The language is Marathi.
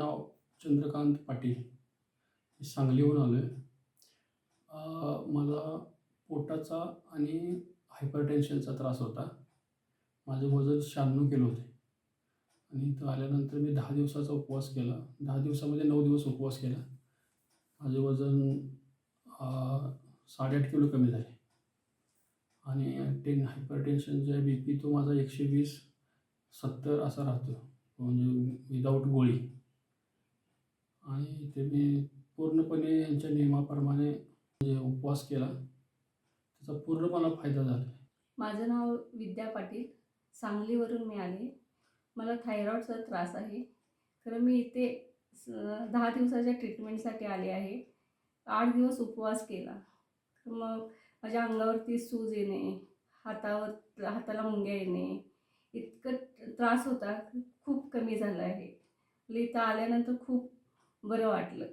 नाव चंद्रकांत पाटील. मी सांगलीहून आलो आहे. मला पोटाचा आणि हायपरटेन्शनचा त्रास होता. माझं वजन 96 किलो होते आणि इथं आल्यानंतर मी 10 दिवसाचा उपवास केला. 10 दिवसामध्ये 9 दिवस उपवास केला. माझं वजन 8.5 किलो कमी झाले आणि हायपरटेन्शन जो आहे BP तो माझा 120/70 असा राहतो, म्हणजे विदाऊट गोळी. आणि ते मी पूर्णपणे यांच्या नियमाप्रमाणे म्हणजे उपवास केला, त्याचा पूर्ण मला फायदा झाला. माझं नाव विद्या पाटील. सांगलीवरून मी आले. मला थायरॉईडचा त्रास आहे. तर मी इथे 10 दिवसाच्या ट्रीटमेंटसाठी आले आहे. 8 दिवस उपवास केला. मग माझ्या अंगावरती सूज येणे, हाताला मुंग्या येणे, इतकं त्रास होता, खूप कमी झाला आहे. इथं आल्यानंतर खूप बरं वाटलं.